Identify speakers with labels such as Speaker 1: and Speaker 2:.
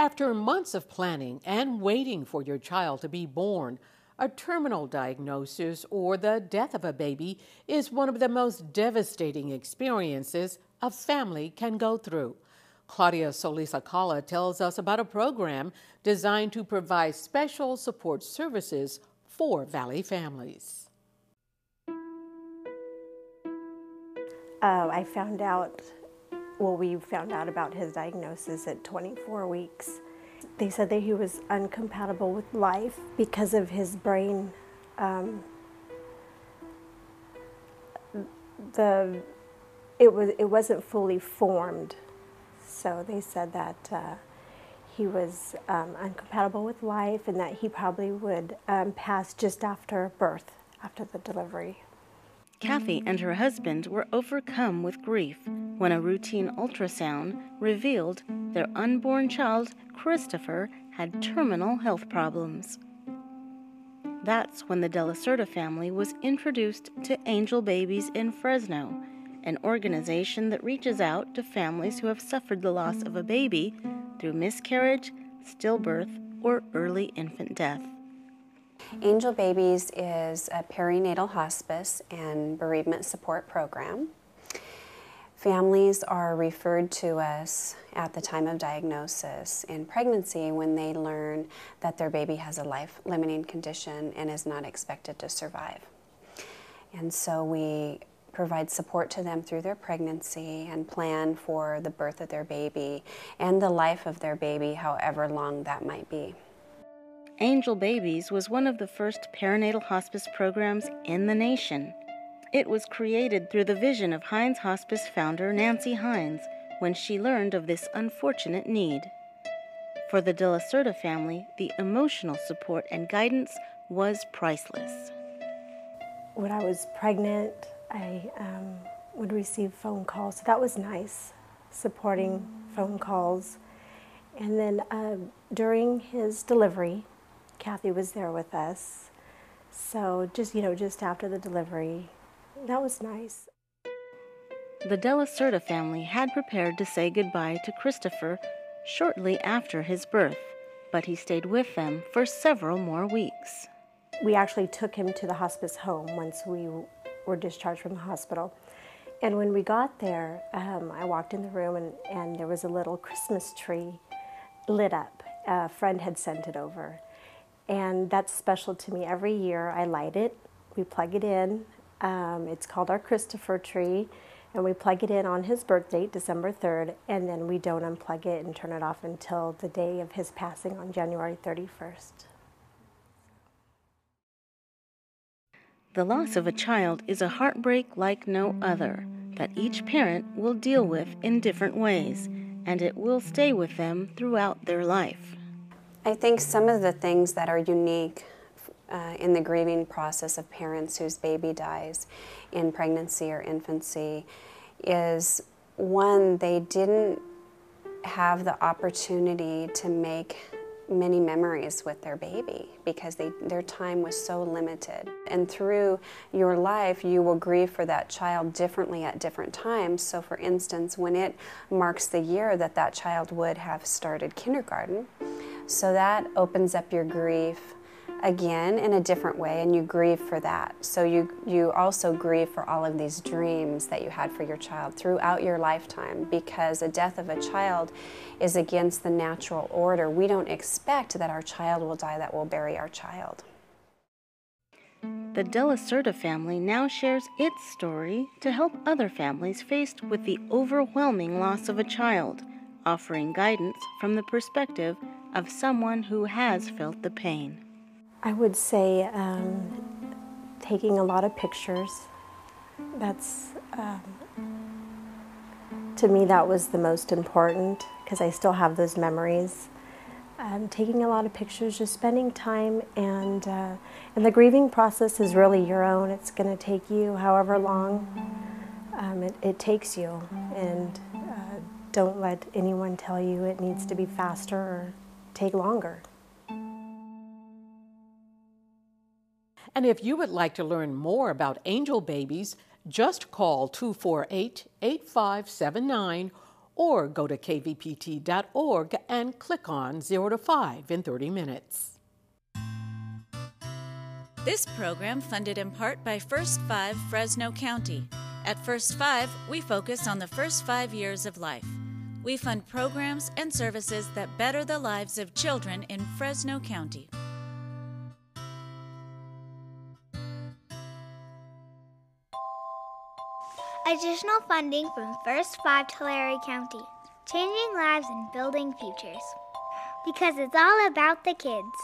Speaker 1: After months of planning and waiting for your child to be born, a terminal diagnosis or the death of a baby is one of the most devastating experiences a family can go through. Claudia Solis-Acala tells us about a program designed to provide special support services for Valley families.
Speaker 2: We found out about his diagnosis at 24 weeks. They said that he was incompatible with life because of his brain. It wasn't fully formed, so they said that he was incompatible with life and that he probably would pass just after birth, after the delivery.
Speaker 3: Kathy and her husband were overcome with grief when a routine ultrasound revealed their unborn child, Christopher, had terminal health problems. That's when the De La Cerda family was introduced to Angel Babies in Fresno, an organization that reaches out to families who have suffered the loss of a baby through miscarriage, stillbirth, or early infant death.
Speaker 4: Angel Babies is a perinatal hospice and bereavement support program. Families are referred to us at the time of diagnosis in pregnancy when they learn that their baby has a life-limiting condition and is not expected to survive. And so we provide support to them through their pregnancy and plan for the birth of their baby and the life of their baby, however long that might be.
Speaker 3: Angel Babies was one of the first perinatal hospice programs in the nation. It was created through the vision of Hines Hospice founder Nancy Hines when she learned of this unfortunate need. For the De La Cerda family, the emotional support and guidance was priceless.
Speaker 2: When I was pregnant, I would receive phone calls. So that was nice, supporting phone calls. And then during his delivery, Kathy was there with us. So just after the delivery, that was nice.
Speaker 3: The De La Cerda family had prepared to say goodbye to Christopher shortly after his birth, but he stayed with them for several more weeks.
Speaker 2: We actually took him to the hospice home once we were discharged from the hospital. And when we got there, I walked in the room and there was a little Christmas tree lit up. A friend had sent it over. And that's special to me. Every year I light it, we plug it in. It's called our Christopher tree. And we plug it in on his birth date, December 3rd, and then we don't unplug it and turn it off until the day of his passing on January 31st.
Speaker 3: The loss of a child is a heartbreak like no other that each parent will deal with in different ways, and it will stay with them throughout their life.
Speaker 4: I think some of the things that are unique in the grieving process of parents whose baby dies in pregnancy or infancy is, one, they didn't have the opportunity to make many memories with their baby because their time was so limited. And through your life, you will grieve for that child differently at different times. So for instance, when it marks the year that that child would have started kindergarten, so that opens up your grief again in a different way, and you grieve for that. So you also grieve for all of these dreams that you had for your child throughout your lifetime, because a death of a child is against the natural order. We don't expect that our child will die, that we'll bury our child.
Speaker 3: The De La Cerda family now shares its story to help other families faced with the overwhelming loss of a child, offering guidance from the perspective of someone who has felt the pain.
Speaker 2: I would say taking a lot of pictures. That's, to me, that was the most important because I still have those memories. Taking a lot of pictures, just spending time, and the grieving process is really your own. It's going to take you however long it takes you, and don't let anyone tell you it needs to be faster or take longer.
Speaker 1: And if you would like to learn more about Angel Babies, just call 248-8579 or go to kvpt.org and click on 0 to 5 in 30 minutes.
Speaker 5: This program funded in part by First 5 Fresno County. At First 5, we focus on the first 5 years of life. We fund programs and services that better the lives of children in Fresno County.
Speaker 6: Additional funding from First 5 Tulare County, changing lives and building futures. Because it's all about the kids.